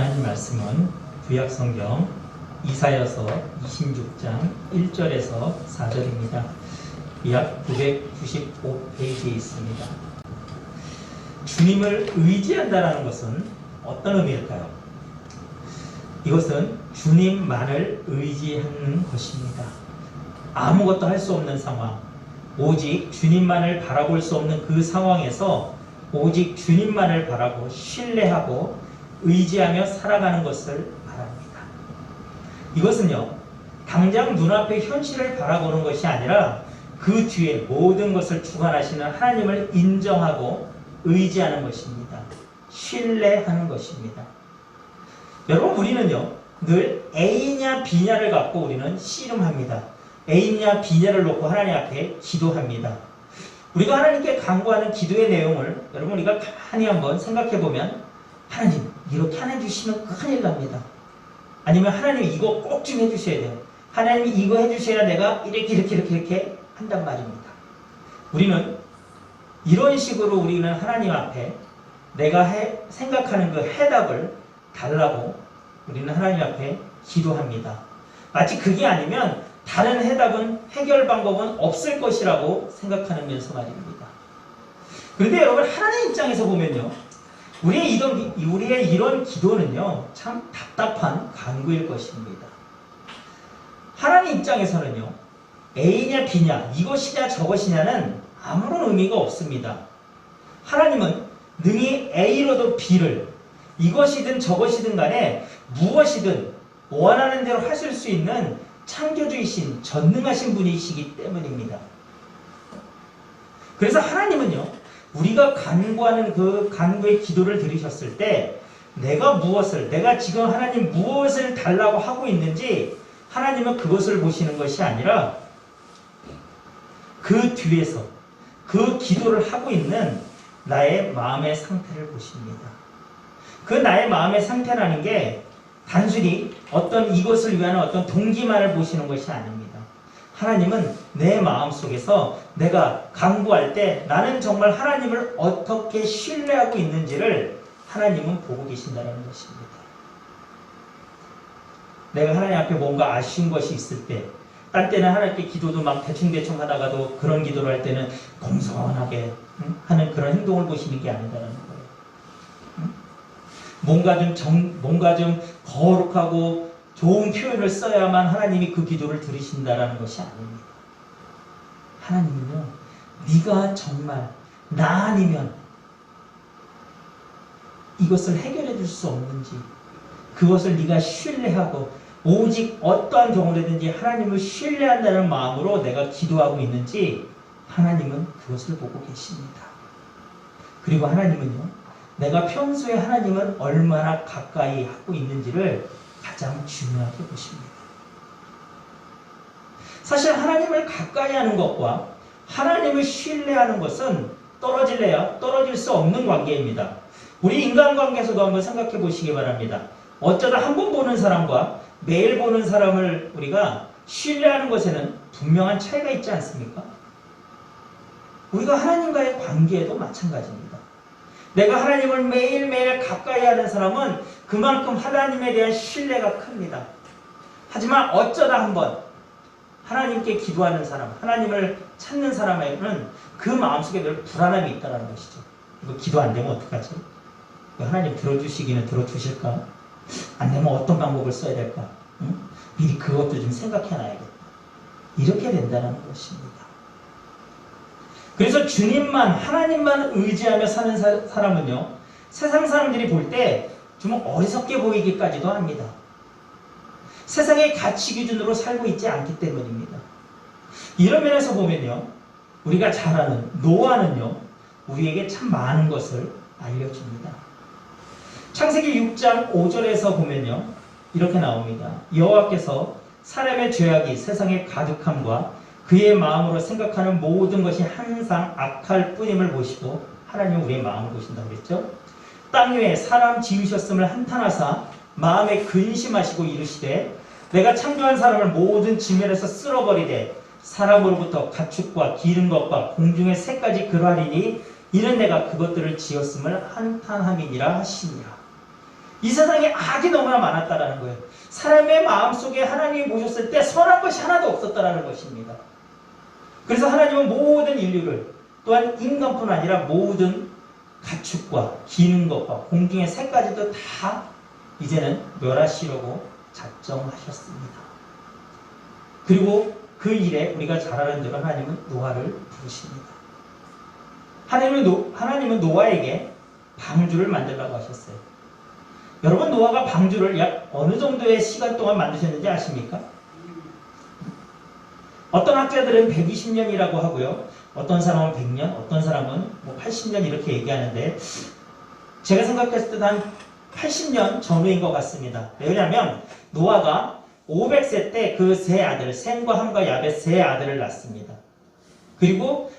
하나님 말씀은 구약성경 이사야서 26장 1절에서 4절입니다. 약 995페이지에 있습니다. 주님을 의지한다는 것은 어떤 의미일까요? 이것은 주님만을 의지하는 것입니다. 아무것도 할 수 없는 상황, 오직 주님만을 바라볼 수 없는 그 상황에서 오직 주님만을 바라고 신뢰하고 의지하며 살아가는 것을 말합니다. 이것은요, 당장 눈앞의 현실을 바라보는 것이 아니라 그 뒤에 모든 것을 주관하시는 하나님을 인정하고 의지하는 것입니다. 신뢰하는 것입니다. 여러분, 우리는요, 늘 A냐 B냐를 갖고 우리는 씨름합니다. A냐 B냐를 놓고 하나님 앞에 기도합니다. 우리가 하나님께 간구하는 기도의 내용을 여러분 우리가 가만히 한번 생각해 보면, 하나님 이렇게 안 해주시면 큰일 납니다. 아니면 하나님 이거 꼭 좀 해주셔야 돼요. 하나님 이거 해주셔야 내가 이렇게 한단 말입니다. 우리는 이런 식으로 우리는 하나님 앞에 내가 생각하는 그 해답을 달라고 우리는 하나님 앞에 기도합니다. 마치 그게 아니면 다른 해답은 해결 방법은 없을 것이라고 생각하면서 말입니다. 그런데 여러분, 하나님 입장에서 보면요, 우리의 이런 기도는요, 참 답답한 간구일 것입니다. 하나님 입장에서는요, A냐 B냐, 이것이냐 저것이냐는 아무런 의미가 없습니다. 하나님은 능히 A로도 B를, 이것이든 저것이든 간에 무엇이든 원하는 대로 하실 수 있는 창조주이신 전능하신 분이시기 때문입니다. 그래서 하나님은요, 우리가 간구하는 그 간구의 기도를 들으셨을 때 내가 지금 하나님 무엇을 달라고 하고 있는지 하나님은 그것을 보시는 것이 아니라 그 뒤에서 그 기도를 하고 있는 나의 마음의 상태를 보십니다. 그 나의 마음의 상태라는 게 단순히 어떤 이것을 위한 어떤 동기만을 보시는 것이 아닙니다. 하나님은 내 마음 속에서 내가 간구할 때 나는 정말 하나님을 어떻게 신뢰하고 있는지를 하나님은 보고 계신다는 것입니다. 내가 하나님 앞에 뭔가 아쉬운 것이 있을 때, 딴 때는 하나님께 기도도 막 대충 하다가도 그런 기도를 할 때는 공손하게 하는 그런 행동을 보시는 게 아니다라는 거예요. 뭔가 좀 거룩하고 좋은 표현을 써야만 하나님이 그 기도를 들으신다라는 것이 아닙니다. 하나님은요, 네가 정말 나 아니면 이것을 해결해 줄 수 없는지, 그것을 네가 신뢰하고 오직 어떠한 경우라든지 하나님을 신뢰한다는 마음으로 내가 기도하고 있는지 하나님은 그것을 보고 계십니다. 그리고 하나님은요, 내가 평소에 하나님을 얼마나 가까이 하고 있는지를 가장 중요하게 보십니다. 사실 하나님을 가까이 하는 것과 하나님을 신뢰하는 것은 떨어질래야 떨어질 수 없는 관계입니다. 우리 인간관계에서도 한번 생각해 보시기 바랍니다. 어쩌다 한 번 보는 사람과 매일 보는 사람을 우리가 신뢰하는 것에는 분명한 차이가 있지 않습니까? 우리가 하나님과의 관계에도 마찬가지입니다. 내가 하나님을 매일매일 가까이 하는 사람은 그만큼 하나님에 대한 신뢰가 큽니다. 하지만 어쩌다 한번 하나님께 기도하는 사람, 하나님을 찾는 사람에게는 그 마음속에 늘 불안함이 있다는 것이죠. 이거 기도 안 되면 어떡하지? 하나님 들어주시기는 들어주실까? 안 되면 어떤 방법을 써야 될까? 응? 미리 그것도 좀 생각해 놔야겠다. 이렇게 된다는 것입니다. 그래서 주님만, 하나님만 의지하며 사는 사람은요, 세상 사람들이 볼 때 좀 어리석게 보이기까지도 합니다. 세상의 가치 기준으로 살고 있지 않기 때문입니다. 이런 면에서 보면요, 우리가 잘 아는 노아는요, 우리에게 참 많은 것을 알려줍니다. 창세기 6장 5절에서 보면요, 이렇게 나옵니다. 여호와께서 사람의 죄악이 세상에 가득함과 그의 마음으로 생각하는 모든 것이 항상 악할 뿐임을 보시고, 하나님은 우리의 마음을 보신다고 그랬죠. 땅 위에 사람 지으셨음을 한탄하사 마음에 근심하시고 이르시되, 내가 창조한 사람을 모든 지면에서 쓸어버리되 사람으로부터 가축과 기른 것과 공중의 새까지 그러하리니 이는 내가 그것들을 지었음을 한탄함이니라 하시니라. 이 세상에 악이 너무나 많았다라는 거예요. 사람의 마음속에 하나님이 보셨을 때 선한 것이 하나도 없었다라는 것입니다. 그래서 하나님은 모든 인류를, 또한 인간뿐 아니라 모든 가축과 기는 것과 공중의 새까지도 다 이제는 멸하시려고 작정하셨습니다. 그리고 그 일에 우리가 잘 아는 대로 하나님은 노아를 부르십니다. 하나님은 노아에게 방주를 만들라고 하셨어요. 여러분, 노아가 방주를 약 어느 정도의 시간 동안 만드셨는지 아십니까? 어떤 학자들은 120년이라고 하고요. 어떤 사람은 100년, 어떤 사람은 80년 이렇게 얘기하는데 제가 생각했을 때 한 80년 전후인 것 같습니다. 왜냐하면 노아가 500세 때 그 세 아들, 셈과 함과 야벳 세 아들을 낳습니다. 그리고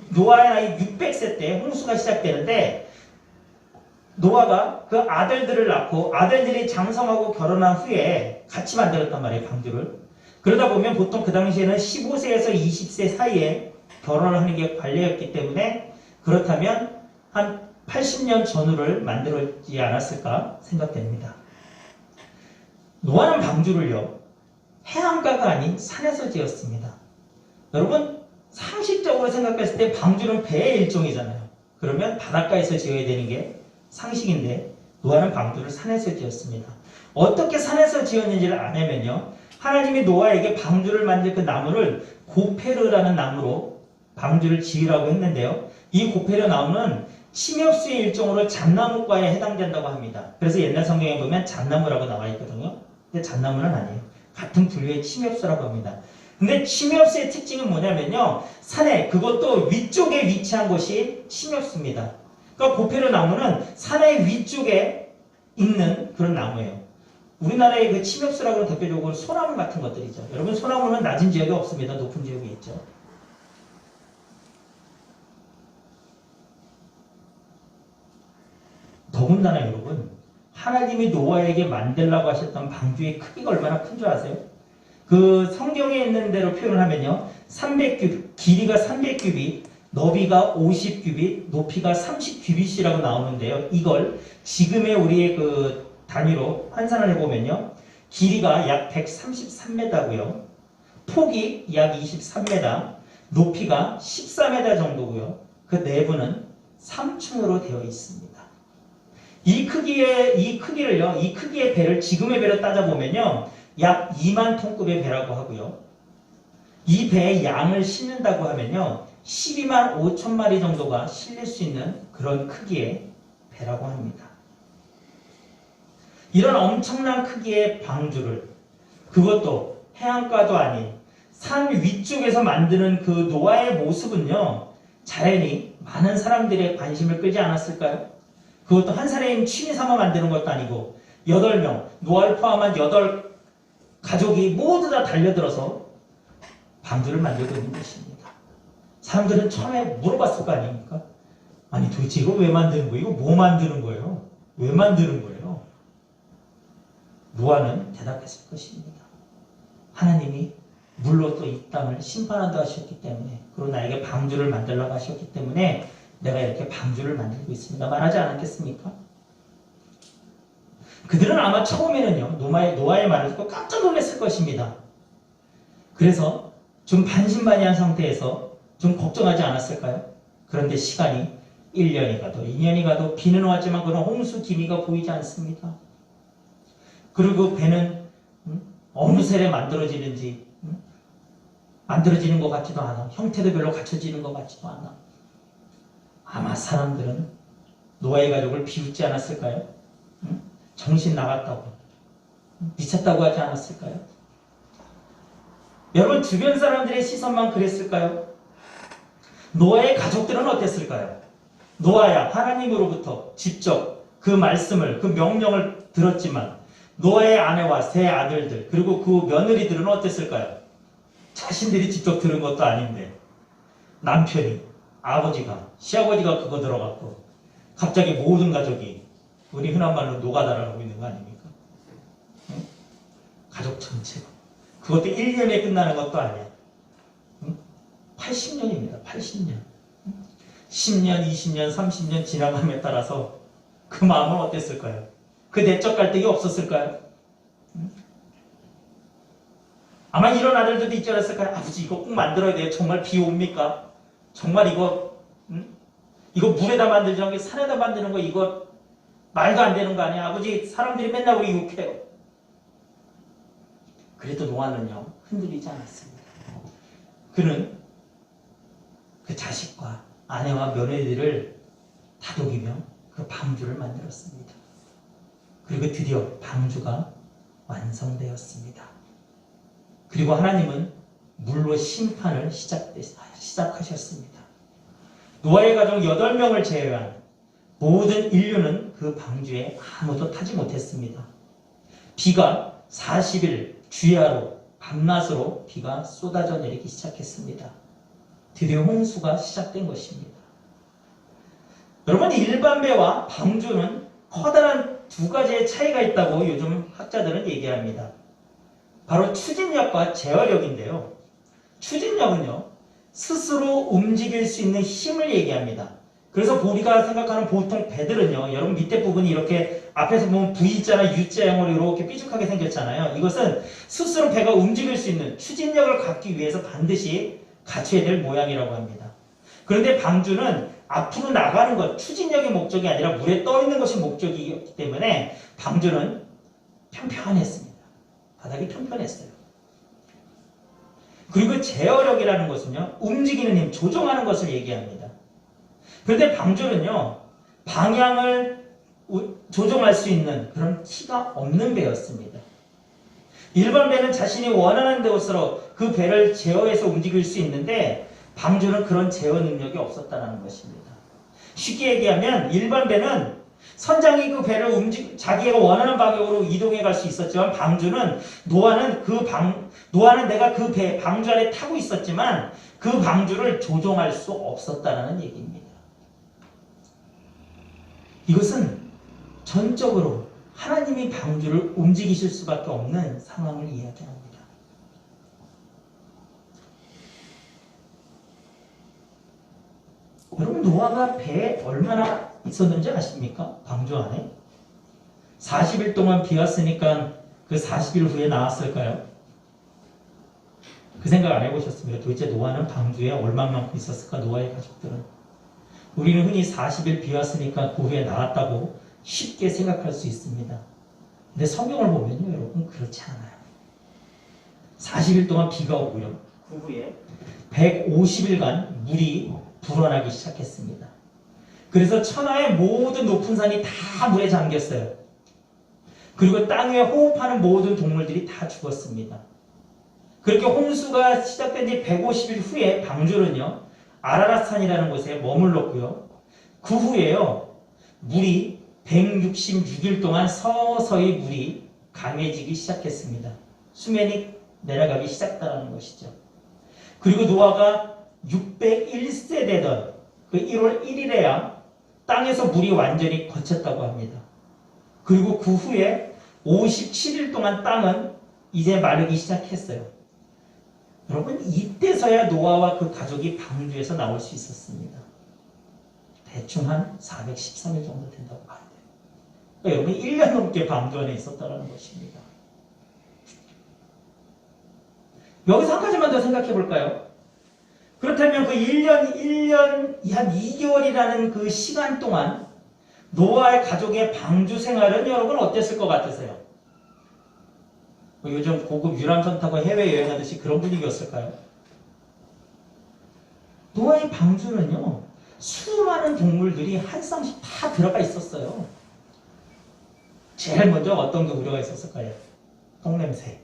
노아의 나이 600세 때 홍수가 시작되는데 노아가 그 아들들을 낳고 아들들이 장성하고 결혼한 후에 같이 만들었단 말이에요, 방주를. 그러다 보면 보통 그 당시에는 15세에서 20세 사이에 결혼을 하는 게 관례였기 때문에 그렇다면 한 80년 전후를 만들었지 않았을까 생각됩니다. 노아는 방주를요, 해안가가 아닌 산에서 지었습니다. 여러분, 상식적으로 생각했을 때 방주는 배의 일종이잖아요. 그러면 바닷가에서 지어야 되는 게 상식인데 노아는 방주를 산에서 지었습니다. 어떻게 산에서 지었는지를 아냐면요, 하나님이 노아에게 방주를 만들 그 나무를 고페르라는 나무로 방주를 지으라고 했는데요, 이 고페르 나무는 침엽수의 일종으로 잣나무과에 해당된다고 합니다. 그래서 옛날 성경에 보면 잣나무라고 나와 있거든요. 근데 잣나무는 아니에요. 같은 분류의 침엽수라고 합니다. 근데 침엽수의 특징은 뭐냐면요, 산에, 그것도 위쪽에 위치한 곳이 침엽수입니다. 그러니까 고페르 나무는 산의 위쪽에 있는 그런 나무예요. 우리나라의 그 침엽수라고 하는 대표적으로 소나무 같은 것들이죠. 여러분, 소나무는 낮은 지역에 없습니다. 높은 지역에 있죠. 더군다나 여러분, 하나님이 노아에게 만들라고 하셨던 방주의 크기가 얼마나 큰 줄 아세요? 그 성경에 있는 대로 표현을 하면요, 300규빗, 길이가 300규빗, 너비가 50규빗, 높이가 30규빗이라고 나오는데요. 이걸 지금의 우리의 그 단위로 환산을 해보면요, 길이가 약 133m고요. 폭이 약 23m, 높이가 14m 정도고요. 그 내부는 3층으로 되어 있습니다. 이 크기의 배를 지금의 배로 따져보면요, 약 2만 톤급의 배라고 하고요. 이 배에 양을 싣는다고 하면요, 12만 5천 마리 정도가 실릴 수 있는 그런 크기의 배라고 합니다. 이런 엄청난 크기의 방주를, 그것도 해안가도 아닌 산 위쪽에서 만드는 그 노아의 모습은요, 자연히 많은 사람들의 관심을 끌지 않았을까요? 그것도 한 사람이 취미 삼아 만드는 것도 아니고 8명, 노아를 포함한 8가족이 모두 다 달려들어서 방주를 만들고 있는 것입니다. 사람들은 처음에 물어봤을 거 아닙니까? 아니, 도대체 이거 왜 만드는 거예요? 이거 뭐 만드는 거예요? 왜 만드는 거예요? 노아는 대답했을 것입니다. 하나님이 물로 또 이 땅을 심판한다 하셨기 때문에, 그리고 나에게 방주를 만들라고 하셨기 때문에 내가 이렇게 방주를 만들고 있습니다. 말하지 않았겠습니까? 그들은 아마 처음에는요, 노아의 말을 듣고 깜짝 놀랐을 것입니다. 그래서 좀 반신반의한 상태에서 좀 걱정하지 않았을까요? 그런데 시간이 1년이 가도 2년이 가도 비는 왔지만 그런 홍수 기미가 보이지 않습니다. 그리고 배는 어느 셀에 만들어지는지 만들어지는 것 같지도 않아. 형태도 별로 갖춰지는 것 같지도 않아. 아마 사람들은 노아의 가족을 비웃지 않았을까요? 정신 나갔다고, 미쳤다고 하지 않았을까요? 여러분, 주변 사람들의 시선만 그랬을까요? 노아의 가족들은 어땠을까요? 노아야, 하나님으로부터 직접 그 말씀을, 그 명령을 들었지만 노아의 아내와 세 아들들, 그리고 그 며느리들은 어땠을까요? 자신들이 직접 들은 것도 아닌데 남편이, 아버지가, 시아버지가 그거 들어갔고 갑자기 모든 가족이 우리 흔한 말로 노가다를 하고 있는 거 아닙니까? 응? 가족 전체가. 그것도 1년에 끝나는 것도 아니야. 응? 80년입니다. 80년. 10년, 20년, 30년 지나감에 따라서 그 마음은 어땠을까요? 그 내적 갈등이 없었을까요? 아마 이런 아들들도 있지 않았을까요? 아버지 이거 꼭 만들어야 돼요. 정말 비 옵니까? 정말 이거 이거 물에다 만들지 않고 산에다 만드는 거 이거 말도 안 되는 거 아니야? 아버지 사람들이 맨날 우리 욕해요. 그래도 노아는요 흔들리지 않았습니다. 그는 그 자식과 아내와 며느리들을 다독이며 그 방주를 만들었습니다. 그리고 드디어 방주가 완성되었습니다. 그리고 하나님은 물로 심판을 시작하셨습니다. 노아의 가족 8명을 제외한 모든 인류는 그 방주에 아무도 타지 못했습니다. 비가 40일 주야로 밤낮으로 비가 쏟아져 내리기 시작했습니다. 드디어 홍수가 시작된 것입니다. 여러분, 일반 배와 방주는 커다란 두 가지의 차이가 있다고 요즘 학자들은 얘기합니다. 바로 추진력과 제어력인데요. 추진력은요, 스스로 움직일 수 있는 힘을 얘기합니다. 그래서 우리가 생각하는 보통 배들은요, 여러분 밑에 부분이 이렇게 앞에서 보면 V자나 U자형으로 이렇게 삐죽하게 생겼잖아요. 이것은 스스로 배가 움직일 수 있는 추진력을 갖기 위해서 반드시 갖춰야 될 모양이라고 합니다. 그런데 방주는 앞으로 나가는 것, 추진력의 목적이 아니라 물에 떠 있는 것이 목적이기 때문에 방주는 평평했습니다. 바닥이 평평했어요. 그리고 제어력이라는 것은요, 움직이는 힘, 조종하는 것을 얘기합니다. 그런데 방주는요, 방향을 조종할 수 있는 그런 키가 없는 배였습니다. 일반 배는 자신이 원하는 곳으로 그 배를 제어해서 움직일 수 있는데 방주는 그런 제어 능력이 없었다는 것입니다. 쉽게 얘기하면 일반 배는 선장이 그 배를 자기가 원하는 방향으로 이동해 갈 수 있었지만 방주는 노아는 내가 그 배 방주 안에 타고 있었지만 그 방주를 조종할 수 없었다는 얘기입니다. 이것은 전적으로 하나님이 방주를 움직이실 수밖에 없는 상황을 이야기합니다. 여러분, 노아가 배에 얼마나 있었는지 아십니까? 방주 안에 40일 동안 비 왔으니까 그 40일 후에 나왔을까요? 그 생각 안 해보셨습니까? 도대체 노아는 방주에 얼마만큼 있었을까? 노아의 가족들은. 우리는 흔히 40일 비 왔으니까 그 후에 나왔다고 쉽게 생각할 수 있습니다. 근데 성경을 보면요, 여러분, 그렇지 않아요. 40일 동안 비가 오고요, 그 후에 150일간 물이 불어나기 시작했습니다. 그래서 천하의 모든 높은 산이 다 물에 잠겼어요. 그리고 땅 위에 호흡하는 모든 동물들이 다 죽었습니다. 그렇게 홍수가 시작된 지 150일 후에 방주는요, 아라랏산이라는 곳에 머물렀고요. 그 후에요, 물이 166일 동안 서서히 물이 강해지기 시작했습니다. 수면이 내려가기 시작했다는 것이죠. 그리고 노아가 601세 되던 그 1월 1일에야 땅에서 물이 완전히 거쳤다고 합니다. 그리고 그 후에 57일 동안 땅은 이제 마르기 시작했어요. 여러분, 이때서야 노아와 그 가족이 방주에서 나올 수 있었습니다. 대충 한 413일 정도 된다고 봐야 돼요. 그러니까 여러분, 1년 넘게 방주 안에 있었다는 것입니다. 여기서 한 가지만 더 생각해 볼까요? 그렇다면 그 1년 한 2개월이라는 그 시간 동안 노아의 가족의 방주 생활은 여러분 어땠을 것 같으세요? 요즘 고급 유람선 타고 해외여행하듯이 그런 분위기였을까요? 노아의 방주는요, 수많은 동물들이 한 쌍씩 다 들어가 있었어요. 제일 먼저 어떤 게 우려가 있었을까요? 똥냄새.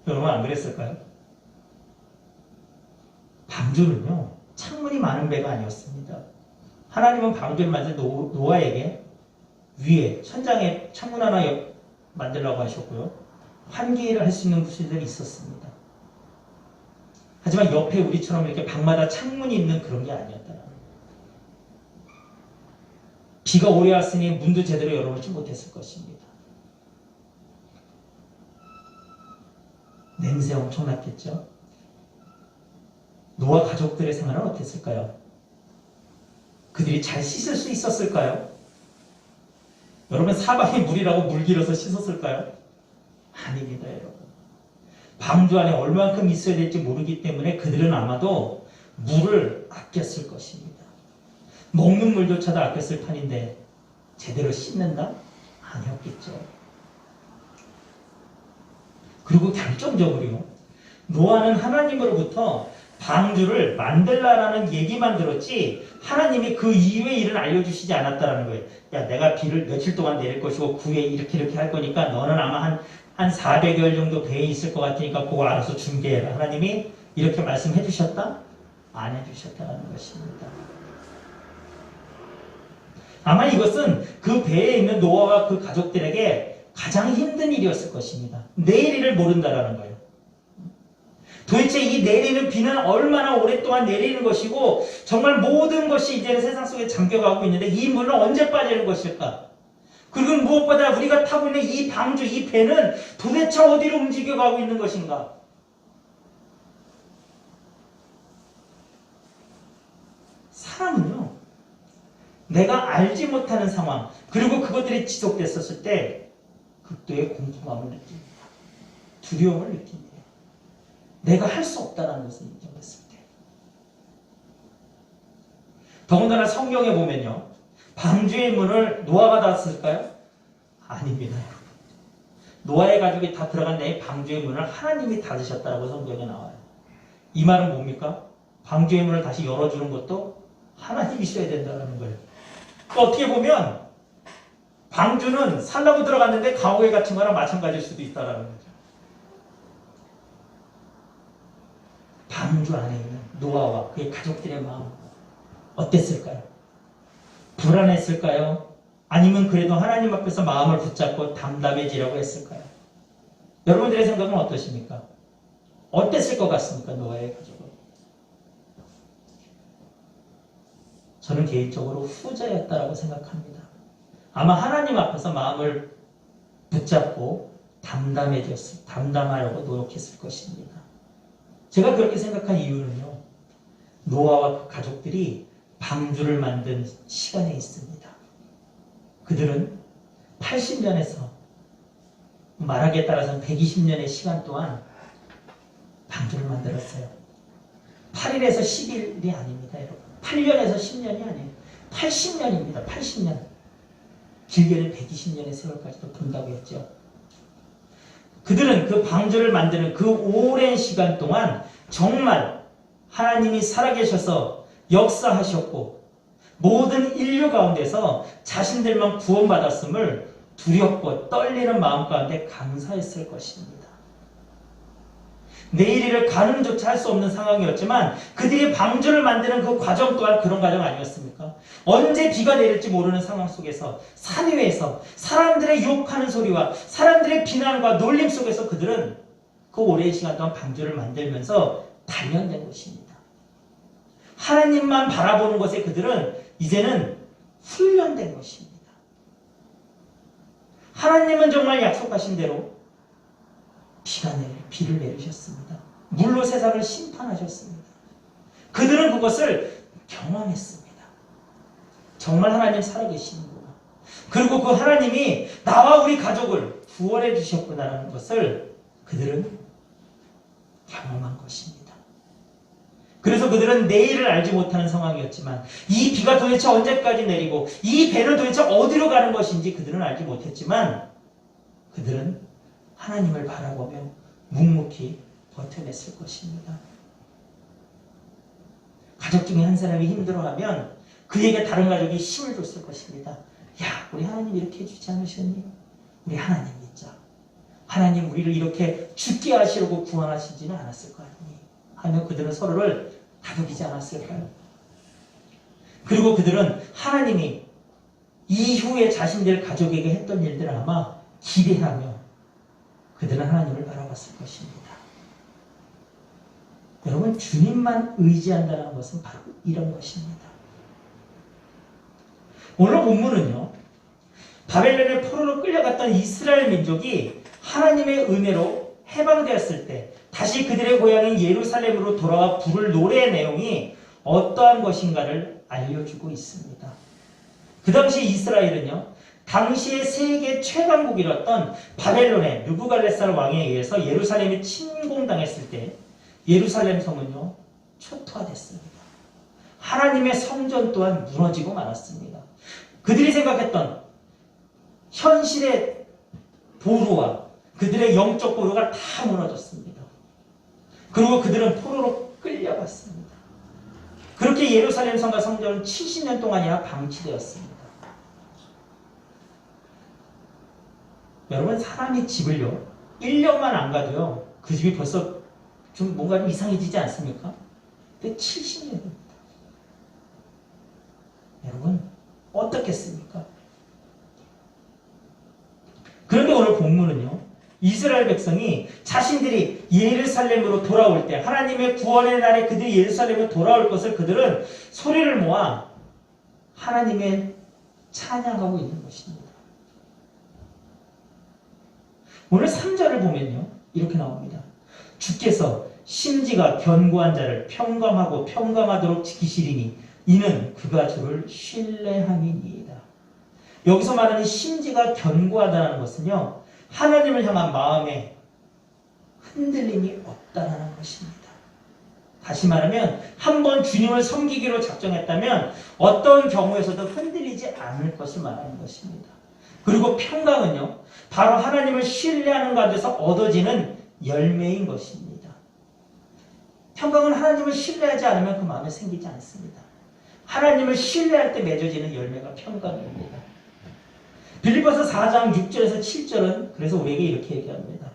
여러분 안 그랬을까요? 방주는요, 창문이 많은 배가 아니었습니다. 하나님은 방주를 만들 노아에게 위에 천장에 창문 하나 만들라고 하셨고요. 환기를 할 수 있는 부실들이 있었습니다. 하지만 옆에 우리처럼 이렇게 방마다 창문이 있는 그런 게 아니었다. 비가 오래 왔으니 문도 제대로 열어놓지 못했을 것입니다. 냄새 엄청났겠죠? 노아 가족들의 생활은 어땠을까요? 그들이 잘 씻을 수 있었을까요? 여러분 사방에 물이라고 물 길어서 씻었을까요? 아닙니다, 여러분. 방주 안에 얼만큼 있어야 될지 모르기 때문에 그들은 아마도 물을 아꼈을 것입니다. 먹는 물조차도 아꼈을 판인데 제대로 씻는다? 아니었겠죠. 그리고 결정적으로요. 노아는 하나님으로부터 방주를 만들라라는 얘기만 들었지 하나님이 그 이외의 일은 알려주시지 않았다라는 거예요. 야, 내가 비를 며칠 동안 내릴 것이고 그 후에 이렇게 할 거니까 너는 아마 한 400여일 정도 배에 있을 것 같으니까 그거 알아서 준비해라. 하나님이 이렇게 말씀해 주셨다? 안 해주셨다는 것입니다. 아마 이것은 그 배에 있는 노아와 그 가족들에게 가장 힘든 일이었을 것입니다. 내일 일을 모른다라는 거예요. 도대체 이 내리는 비는 얼마나 오랫동안 내리는 것이고 정말 모든 것이 이제는 세상 속에 잠겨가고 있는데 이 물은 언제 빠지는 것일까? 그리고 무엇보다 우리가 타고 있는 이 방주, 이 배는 도대체 어디로 움직여가고 있는 것인가? 사람은요, 내가 알지 못하는 상황, 그리고 그것들이 지속됐었을 때 극도의 공포감을 느낍니다. 두려움을 느낍니다. 내가 할 수 없다는 것을 인정했을 때. 더군다나 성경에 보면요, 방주의 문을 노아가 닫았을까요? 아닙니다. 노아의 가족이 다 들어간 내 방주의 문을 하나님이 닫으셨다고 성경에 나와요. 이 말은 뭡니까? 방주의 문을 다시 열어주는 것도 하나님이셔야 된다는 거예요. 어떻게 보면 방주는 살라고 들어갔는데 감옥에 갇힌 거랑 마찬가지일 수도 있다는 거죠. 방주 안에 있는 노아와 그의 가족들의 마음 어땠을까요? 불안했을까요? 아니면 그래도 하나님 앞에서 마음을 붙잡고 담담해지려고 했을까요? 여러분들의 생각은 어떠십니까? 어땠을 것 같습니까? 노아의 가족은? 저는 개인적으로 후자였다라고 생각합니다. 아마 하나님 앞에서 마음을 붙잡고 담담하려고 노력했을 것입니다. 제가 그렇게 생각한 이유는요, 노아와 그 가족들이 방주를 만든 시간에 있습니다. 그들은 80년에서 말하기에 따라서는 120년의 시간 동안 방주를 만들었어요. 8일에서 10일이 아닙니다, 여러분. 8년에서 10년이 아니에요. 80년입니다. 80년. 길게는 120년의 세월까지도 본다고 했죠. 그들은 그 방주를 만드는 그 오랜 시간 동안 정말 하나님이 살아계셔서 역사하셨고 모든 인류 가운데서 자신들만 구원받았음을 두렵고 떨리는 마음 가운데 감사했을 것입니다. 내일 일을 가늠조차 할 수 없는 상황이었지만 그들이 방주를 만드는 그 과정 또한 그런 과정 아니었습니까? 언제 비가 내릴지 모르는 상황 속에서 산 위에서 사람들의 욕하는 소리와 사람들의 비난과 놀림 속에서 그들은 그 오랜 시간 동안 방주를 만들면서 단련된 것입니다. 하나님만 바라보는 것에 그들은 이제는 훈련된 것입니다. 하나님은 정말 약속하신 대로 비를 내리셨습니다. 물로 세상을 심판하셨습니다. 그들은 그것을 경험했습니다. 정말 하나님 살아계시는구나. 그리고 그 하나님이 나와 우리 가족을 구원해 주셨구나라는 것을 그들은 경험한 것입니다. 그래서 그들은 내일을 알지 못하는 상황이었지만 이 비가 도대체 언제까지 내리고 이 배는 도대체 어디로 가는 것인지 그들은 알지 못했지만 그들은 하나님을 바라보며 묵묵히 버텨냈을 것입니다. 가족 중에 한 사람이 힘들어하면 그에게 다른 가족이 힘을 줬을 것입니다. 야, 우리 하나님 이렇게 해주지 않으셨니? 우리 하나님 믿자. 하나님 우리를 이렇게 죽게 하시려고 구원하시지는 않았을 거 아니니? 하며 그들은 서로를 다독이지 않았을까요? 그리고 그들은 하나님이 이후에 자신들 가족에게 했던 일들을 아마 기대하며 그들은 하나님을 바라봤을 것입니다. 여러분, 주님만 의지한다는 것은 바로 이런 것입니다. 오늘 본문은요, 바벨론의 포로로 끌려갔던 이스라엘 민족이 하나님의 은혜로 해방되었을 때 다시 그들의 고향인 예루살렘으로 돌아와 부를 노래의 내용이 어떠한 것인가를 알려주고 있습니다. 그 당시 이스라엘은요, 당시의 세계 최강국이었던 바벨론의 느부갈네살 왕에 의해서 예루살렘이 침공당했을 때 예루살렘 성은요 초토화됐습니다. 하나님의 성전 또한 무너지고 말았습니다. 그들이 생각했던 현실의 보루와 그들의 영적 보루가 다 무너졌습니다. 그리고 그들은 포로로 끌려갔습니다. 그렇게 예루살렘 성과 성전은 70년 동안이나 방치되었습니다. 여러분, 사람이 집을요 1년만 안 가도요 그 집이 벌써 좀 뭔가 좀 이상해지지 않습니까? 근데 70년입니다. 여러분 어떻겠습니까? 그런데 오늘 본문은요 이스라엘 백성이 자신들이 예루살렘으로 돌아올 때 하나님의 구원의 날에 그들이 예루살렘으로 돌아올 것을 그들은 소리를 모아 하나님의 찬양하고 있는 것입니다. 오늘 3절을 보면요 이렇게 나옵니다. 주께서 심지가 견고한 자를 평강하고 평강하도록 지키시리니 이는 그가 주를 신뢰함이니이다. 여기서 말하는 심지가 견고하다는 것은요 하나님을 향한 마음에 흔들림이 없다는 것입니다. 다시 말하면 한번 주님을 섬기기로 작정했다면 어떤 경우에서도 흔들리지 않을 것을 말하는 것입니다. 그리고 평강은요 바로 하나님을 신뢰하는 가운데서 얻어지는 열매인 것입니다. 평강은 하나님을 신뢰하지 않으면 그 마음에 생기지 않습니다. 하나님을 신뢰할 때 맺어지는 열매가 평강입니다. 빌립보서 4장 6절에서 7절은 그래서 우리에게 이렇게 얘기합니다.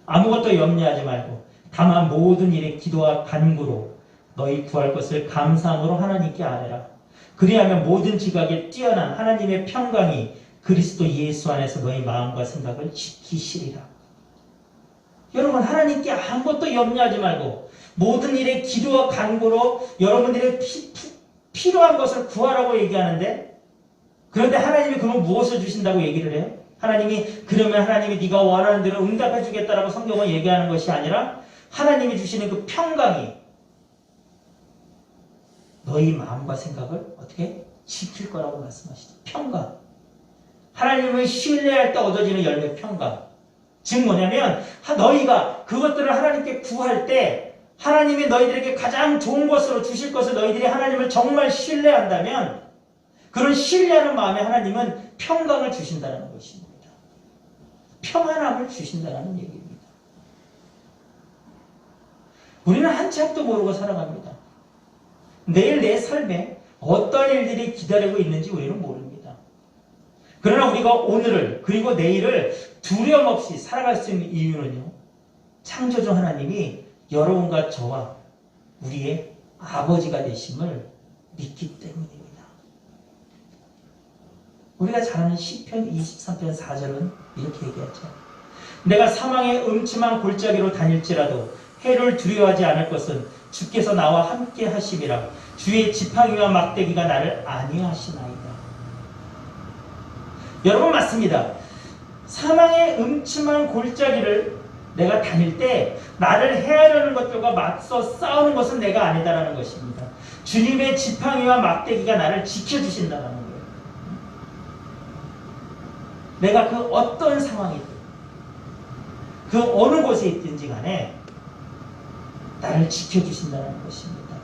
아무것도 염려하지 말고 다만 모든 일에 기도와 간구로 너희 구할 것을 감사함으로 하나님께 아뢰라. 그리하면 모든 지각에 뛰어난 하나님의 평강이 그리스도 예수 안에서 너희 마음과 생각을 지키시리라. 여러분 하나님께 아무것도 염려하지 말고 모든 일에 기도와 간구로 여러분들의 필요한 것을 구하라고 얘기하는데 그런데 하나님이 그러면 무엇을 주신다고 얘기를 해요? 그러면 하나님이 네가 원하는 대로 응답해 주겠다라고 성경은 얘기하는 것이 아니라 하나님이 주시는 그 평강이 너희 마음과 생각을 어떻게 지킬 거라고 말씀하시죠. 평강. 하나님을 신뢰할 때 얻어지는 열매 평강. 즉 뭐냐면 너희가 그것들을 하나님께 구할 때 하나님이 너희들에게 가장 좋은 것으로 주실 것을 너희들이 하나님을 정말 신뢰한다면 그런 신뢰하는 마음에 하나님은 평강을 주신다는 것입니다. 평안함을 주신다는 얘기입니다. 우리는 한참도 모르고 살아갑니다. 내일 내 삶에 어떤 일들이 기다리고 있는지 우리는 모릅니다. 그러나 우리가 오늘을 그리고 내일을 두려움 없이 살아갈 수 있는 이유는요. 창조주 하나님이 여러분과 저와 우리의 아버지가 되심을 믿기 때문입니다. 우리가 잘 아는 시편 23편 4절은 이렇게 얘기하죠. 내가 사망의 음침한 골짜기로 다닐지라도 해를 두려워하지 않을 것은 주께서 나와 함께 하심이라. 주의 지팡이와 막대기가 나를 안위하시나이다. 여러분 맞습니다. 사망의 음침한 골짜기를 내가 다닐 때 나를 해하려는 것들과 맞서 싸우는 것은 내가 아니다라는 것입니다. 주님의 지팡이와 막대기가 나를 지켜주신다는 거예요. 내가 그 어떤 상황이든 그 어느 곳에 있든지 간에 나를 지켜주신다는 것입니다.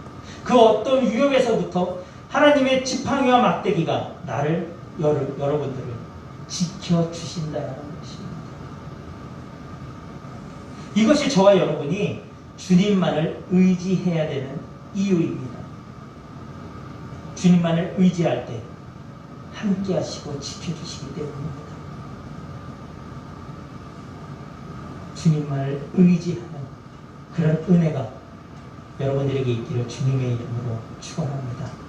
그 어떤 위협에서부터 하나님의 지팡이와 막대기가 나를 여러분들을 지켜주신다는 것입니다. 이것이 저와 여러분이 주님만을 의지해야 되는 이유입니다. 주님만을 의지할 때 함께 하시고 지켜주시기 때문입니다. 주님만을 의지하는 그런 은혜가 여러분들에게 있기를 주님의 이름으로 축원합니다.